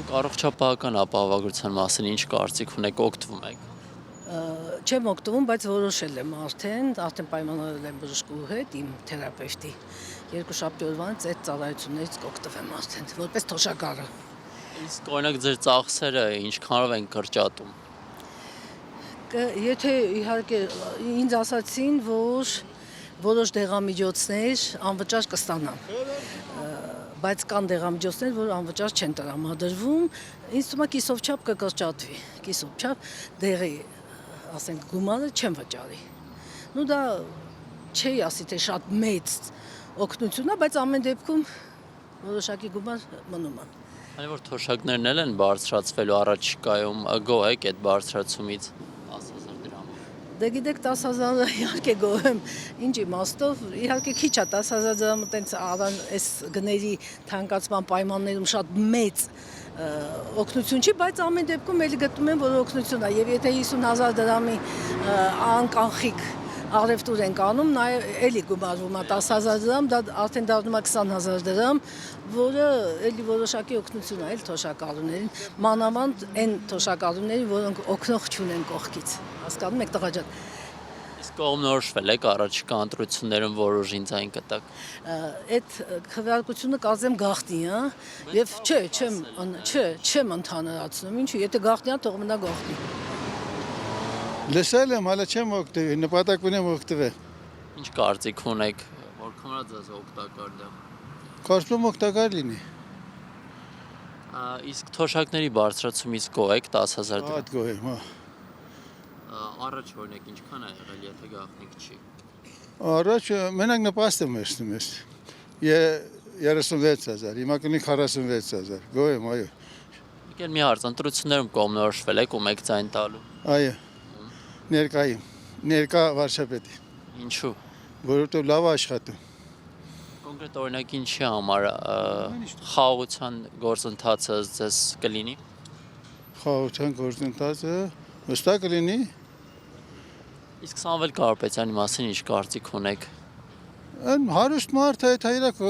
Առողջապահական ապահովագրության մասին ինչ կարծիք ունեք, օգտվում եք։ Չեմ օգտվում, բայց որոշել եմ արդեն պայմանավորել եմ բժշկու հետ, իմ թերապևտի։ Երկուշաբթի օրվանից այդ ծառայություններից կօգտվեմ արդեն, որպես թոշակառը։ Իսկ օրինակ ձեր ծախսերը ինչքանով են կրճատում։ Եթե իհարկե ինձ ասացին, որ որոշ դեղամիջոցներ անվճար կստանամ, բայց կան դեղամիջոցներ, որ անվճար չեն տրամադրվում, ինձ թվում է կիսով չափ կկրճատվի, կիսով չափ դեղի, ասենք, գումարը չեմ վճարի։ Նու դա չի ասի, թե շատ մեծ օգնություն է, բայց ամեն դեպքում որոշակի գումար մնում է։ Քանի որ թոշակներն էլ են բարձրացվելու առաջիկայում, գոհ եք այդ բարձրացումից 10,000 դրամ։ Դե գիտեք 10,000-ը իհարկե գոհ եմ, ինչ իմաստով, իհարկե քիչ է 10,000 դրամը տենց այս գների թանկացման պայմաններում շատ մեծ օգնություն չի, բայց ամեն դեպքում էլի գտնում եմ, որ օգնություն է, եւ եթե 50,000 դրամի անկանխիկ առևտուր ենք անում, նաև էլի գումարվում է 10,000 դրամ, դա արդեն դառնում է 20,000 դրամ, որը էլի որոշակի օգնություն է թոշակառուներին, մանավանդ այն թոշակառուներին, որոնք օգնող չունեն կողքից, հասկանում եք տղա ջան։ Իսկ կողմնորոշվել եք առաջիկա ընտրություններում, որ ուժին ձայն կտակ։ Այդ քվեարկությունը կարծեմ գաղտնի է, եւ չեմ ընդհանրացնում, ինչու, եթե գաղտնի է, թող մնա գաղտնի։ Լսել եմ, հələ չեմ օգտվել, նպատակ ունեմ օգտվել։ Ինչ կարծիք ունեք, որքան է ձեզ օգտակար դա։ Կարծում եմ օգտակար լինի։ Իսկ թոշակների բարձրացումից գոհ եք 10,000 դրամ։ Հատ գոհ եմ, հա։ Առաջ օրինակ ինչքան է եղել, եթե գաղտնիք չի։ Առաջ մենակ նպաստ եմ վերցնում ես։ 36,000, հիմա կլինի 46,000, գոհ եմ, այո։ Եկել մի հարց, ընտրություններում կողմնորոշվել եք ու մեկ ձայն տալու։ Այո։ Ներկա վարչապետի։ Ինչու։ Որովհետև լավ աշխատում։ Կոնկրետ օրինակ ինչի համար խաղաղության գործընթացը ձեզ կլինի։ Խաղաղության գործընթացը վստահ կլինի։ Իսկ Սամվել Կարապետյանի մասին ինչ կարծիք ունեք։ Այն հարուստ մարդը այդ հայրակ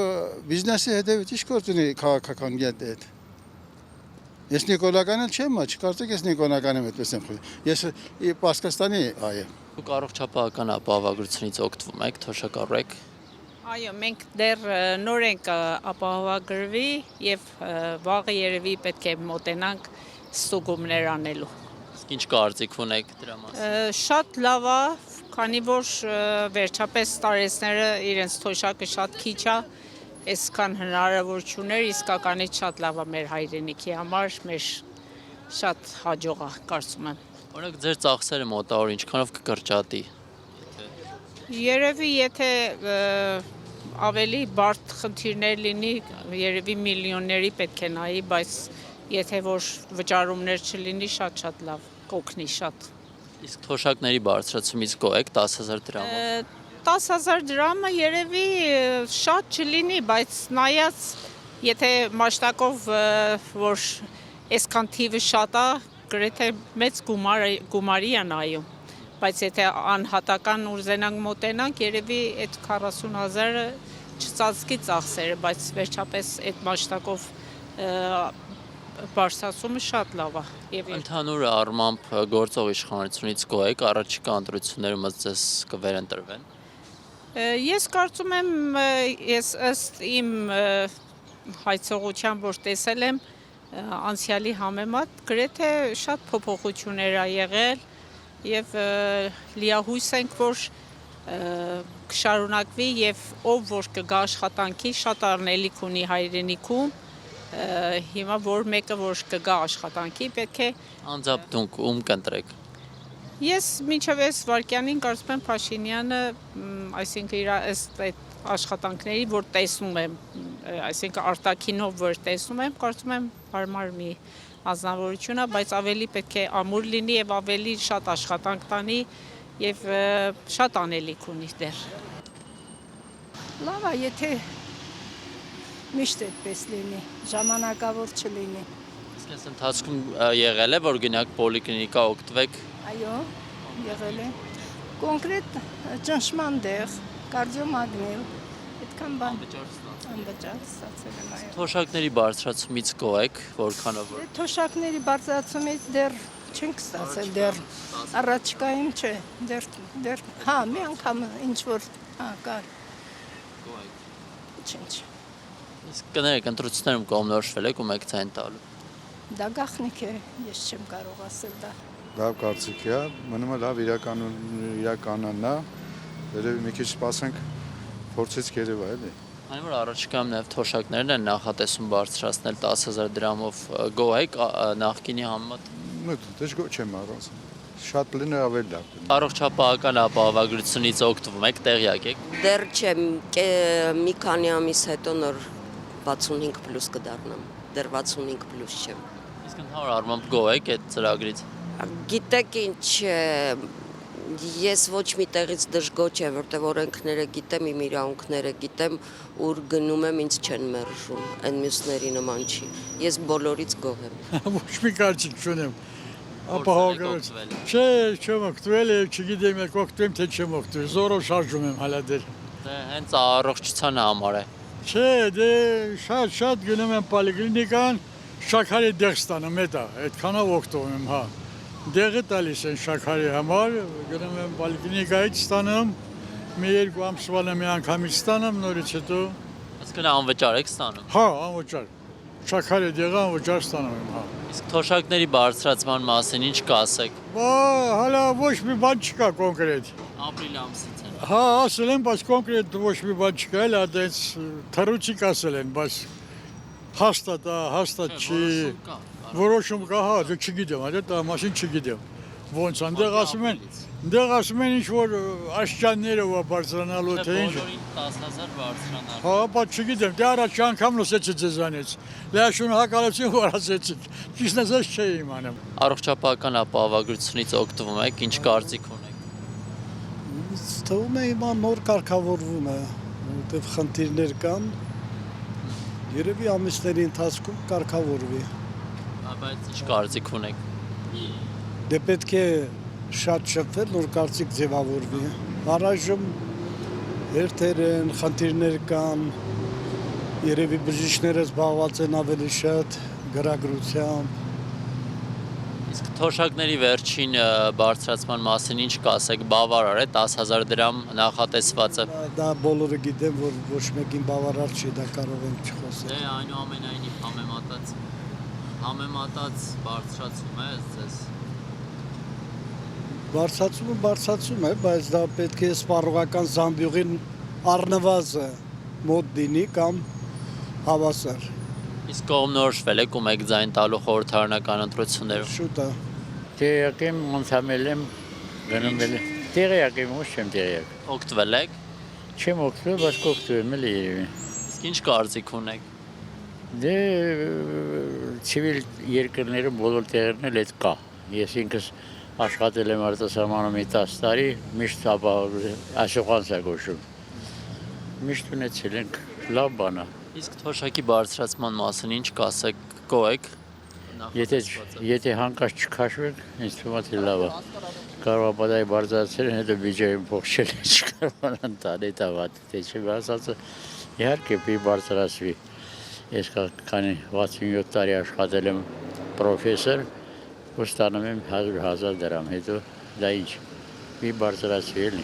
բիզնեսի հետևից ինչ գործ ունի քաղաքական հետ։ Ես Նիկոլական էլ չեմ, չկարծեք ես Նիկոլական եմ այդպես եմ խոսում։ Ես Պարսկաստանի այ եմ։ Դուք առողջապահական ապահովագրությունից օգտվում եք, թոշակառու եք։ Այո, մենք դեռ նոր ենք ապահովագրվի եւ վաղը երևի պետք է մոտենանք ստուգումներ անելու։ Իսկ ինչ կարծիք ունեք դրա մասին։ Շատ լավ է, քանի որ վերջապես տարեցները իրենց թոշակը շատ քիչ է, այսքան հնարավոր չուներ, իսկականից շատ լավ է մեր հայրենիքի համար, մեր շատ հաջող է, կարծում եմ։ Օրինակ ձեր ծախսերը մոտավոր ինչքանով կկրճատի։ Երևի եթե ավելի բարդ խնդիրներ լինի, երևի միլիոնների պետք է նայի, բայց եթե որ վճարումներ չլինի, շատ լավ, կօգնի շատ։ Իսկ թոշակների բարձրացումից գոհ եք 10,000 դրամով։ 10,000 դրամը երևի շատ չլինի, բայց նայած, եթե մաշտակով, որ այսքան թիվը շատ է, գրեթե մեծ գումարի է նայում, բայց եթե անհատական ուզենանք մոտենանք, երևի այդ 40,000-ը չծածկի ծախսերը, բայց վերջապես այդ մաշտակով բարձրացումը շատ լավ է։ Ընդհանուր առմամբ գործող իշխանությունից գոհ եք, առաջիկա ընտրություններում ձեզ կվերընտրվեն։ Ես կարծում եմ, ես ըստ իմ հայցողության, որ տեսել եմ, անցյալի համեմատ գրեթե շատ փոփոխություններ ա եղել եւ լիահույս ենք, որ կշարունակվի եւ ով որ կգա աշխատանքի, շատ առնելիք ունի հայրենիքում, հիմա որ մեկը որ կգա աշխատանքի, պետք է Անձամբ դուք ում կընտրեք։ Ես մինչև այս վարքյանին կարծում եմ Փաշինյանը, այսինքն իր ըստ այդ աշխատանքների, որ տեսնում եմ, այսինքն արտաքինով որ տեսնում եմ, կարծում եմ հարմար մի անձնավորություն է, բայց ավելի պետք է ամուր լինի եւ ավելի շատ աշխատանք տանի եւ շատ անելիք ունի դեռ։ Լավ է, եթե միշտ այդպես լինի, ժամանակավոր չլինի։ Իսկ այս ընթացքում եղել է, որ գնաք պոլիկլինիկա օգտվեք։ Այո, եղել է։ Կոնկրետ ճնշման դեղ, կարդիոմագնիլ, այդ Այդքան բան անվճար ստացել եմ այո։ Թոշակների բարձրացումից գոհ եք, որքանով որ Թոշակների բարձրացումից դեռ չենք ստացել, դեռ առաջիկայում չէ, դեռ հա մի անգամ ինչ որ հա կար։ գոհ եք։ Ինչ։ Իսկ կներեք ընտրություններում կողմնորոշվել եք ու մեկ ցայն տալու։ Դա գաղտնիք է, ես չեմ կարող ասել դա։ Լավ կարծիք է, մնում է լավ իրականանա, երևի մի քիչ սպասենք, փորձից կերևա էլի։ Այն որ առաջիկայում նաև թոշակներն են նախատեսում բարձրացնել 10,000 դրամով գոհ եք նախկինի համեմատ։ Դե գոհ չեմ առանց։ Շատ լինի ավելի լավ։ Առողջապահական ապահովագրությունից օգտվում եք, տեղյակ եք։ Դեռ չեմ, մի քանի ամիս հետո նոր 65 պլյուս կդառնամ, դեռ 65 պլյուս չեմ։ Իսկ ընդհանուր առմամբ գոհ եք այդ ծրագրից։ Գիտեք ինչ, ես ոչ մի տեղից դժգոհ չեմ, որտեղ օրենքները գիտեմ, իմ իրավունքները գիտեմ, ուր գնում եմ, ինձ չեն մերժում, այն մյուսների նման չի։ Ես բոլորից գոհ եմ։ Ոչ մի կարծիք չունեմ։ Ապահովագրություն։ Չէ, չեմ օգտվել, չգիտեմ եք օգտվեմ, թե չեմ օգտվել, զորով շարժում եմ հալա դեր։ Դե հենց առողջության համար է։ Չէ, դե շատ գնում եմ պոլիկլինիկան, շաքարի դեղ ստանում էտա, այդքանով օգտվում եմ, հա։ Դեղը տալիս են շաքարի համար, գնում եմ պոլիկլինիկայից ստանում, մի երկու ամսվան մի անգամից ստանում, նորից հետո։ Այսինքն անվճար եք ստանում։ Հա, անվճար։ Շաքարի դեղը անվճար ստանում եմ, հա։ Իսկ թոշակների բարձրացման մասին ինչ կասեք։ Բա, հələ ոչ մի բան չկա կոնկրետ։ Ապրիլ ամսից է։ Հա, ասել են, բայց կոնկրետ ոչ մի բան չկա, էլ այդպես թռուցիկ ասել են, բայց հաստատ չի։ Որոշում կա, հա, դե չգիտեմ, դա մասին չգիտեմ։ Ոնց դեղ ասում են ինչ որ աշճանները ու բարձրանալու թե ինչ։ Բոլորին 10,000 բարձրանալ։ Հա, բայց չգիտեմ, դե առաջ անգամ լսեցի ձեզանից։ Լեաշուն հակալեցին ու ասեցիք։ Ճիշտ ասած չէի իմանում։ Առողջապահական ապահովագրությունից օգտվում եք, ինչ կարծիք ունեք։ Թվում է հիմա նոր կարգավորվում է, որտեղ խնդիրներ կան։ Երևի ամիսների ընթացքում կարգավորվի։ Բայց ինչ կարծիք ունեք։ Դե պետք է շատ շփվել, նոր կարծիք ձևավորվի։ Առայժմ հերթեր են, խնդիրներ կան, երևի բժիշկները զբաղված են ավելի շատ գրագրությամբ։ Իսկ թոշակների վերջին բարձրացման մասին ինչ կասեք, բավարար է 10,000 դրամ նախատեսվածը։ Դա բոլորը գիտեն, որ ոչ մեկին բավարար չի, դա կարող ենք չխոսել։ Դե այնուամենայնիվ համեմատած բարձրացում է ձեզ։ Բարձրացում է, բայց դա պետք է սպառողական զամբյուղին առնվազը մոտ դինի կամ հավասար։ Իսկ կողմնորոշվել եք ու մեկ ձայն տալու խորհրդարանական ընտրություններում։ Շուտ է։ Տեղյակ եմ, անդամել եմ, գնում եմ։ Տեղյակ եմ, ոչ չեմ տեղյակ։ Օգտվել եք։ Չեմ օգտվել, բայց կօգտվեմ էլ երևի։ Իսկ ինչ կարծիք ունեք։ Դե ցիվիլ երկրներում բոլոր տեղերն էլ այդ կա։ Ես ինքս աշխատել եմ արտասահմանում 10 տարի, միշտ աշխատանք գոշում։ Միշտ ունեցել ենք լավ բան է։ Իսկ թոշակի բարձրացման մասին ինչ կասեք, գոհ եք։ Եթե հանկարծ չքաշվենք, ինձ թվում է թե լավ է։ Կարող է պատահի բարձրացել, հետո բյուջեին փոխել չկարողանան տալ, դա վատ է, չէ՞ ասածը։ Իհարկե պիտի բարձրացվի։ Ես քանի 67 տարի աշխատել եմ պրոֆեսոր, ու ստանում եմ 100,000 դրամ, հետո դա ինչ։ Մի բարձրացվի էլի։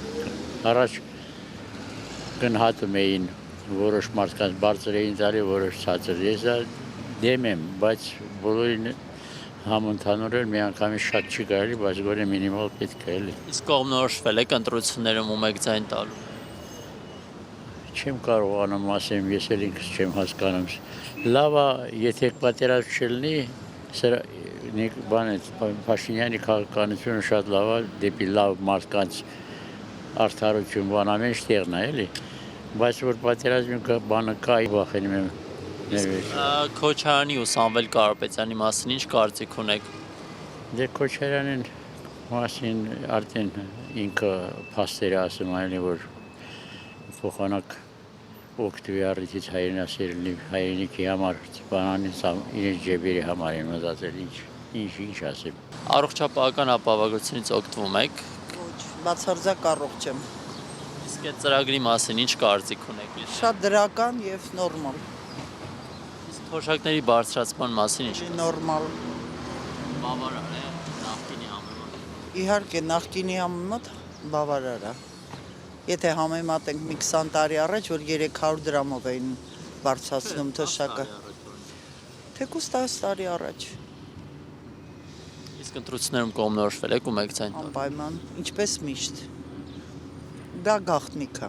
Առաջ գնահատում էին որոշ մարդկանց բարձր էին տալի, որոշ ցածր։ Ես դա դեմ եմ, բայց բոլորին համընդհանուր էլ միանգամից շատ չի կարելի, բայց գոնե մինիմալ պետք է էլի։ Իսկ կողմնորոշվել եք ընտրություններում ու մեկ ձայն տալու։ Չեմ կարողանում ասեմ, ես էլ ինքս չեմ հասկանում։ Լավ է, եթե պատերազմ չլինի, Փաշինյանի քաղաքականությունը շատ լավ է, դեպի լավ մարդկանց արդարություն բան ամեն ինչտեղն է, էլի։ Բայց որ պատերազմի բանը կա, վախենում եմ։ Քոչարյանի ու Սամվել Կարապետյանի մասին ինչ կարծիք ունեք։ Դե Քոչարյանին մասին արդեն ինքը փաստերը ասում այն որ փոխանակ օգտվի առիթից հայրենիքի համար բանանից իրենց ջեբերի համար են մտածել ինչ ասեմ։ Առողջապահական ապահովագրությունից օգտվում եք։ Ոչ, բացարձակ առողջ եմ։ Իսկ Իսկ այդ ծրագրի մասին ինչ կարծիք ունեք։ Շատ դրական եւ նորմալ։ Իսկ թոշակների բարձրացման մասին ինչ։ Նորմալ։ Բավարար է նախկինի համեմատ։ Իհարկե նախկինի համեմատ բավարար է։ Եթե համեմատենք մի 20 տարի առաջ, որ 300 դրամով էին բարձրացնում թոշակը։ Թեկուզ 10 տարի առաջ։ Իսկ ընտրություններում կողմնորոշվել եք ու մեկ ցայն։ Անպայման, ինչպես միշտ։ Դա գաղտնիք է։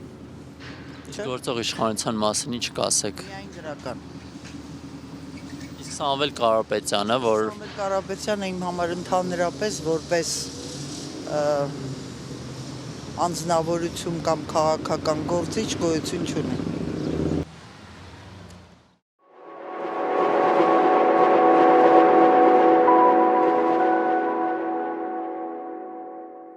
Իսկ գործող իշխանության մասին ինչ կասեք։ Միայն դրական։ Իսկ Սամվել Կարապետյանը, որ Սամվել Կարապետյանը իմ համար ընդհանրապես որպես անձնավորություն կամ քաղաքական գործիչ գոյություն չունի։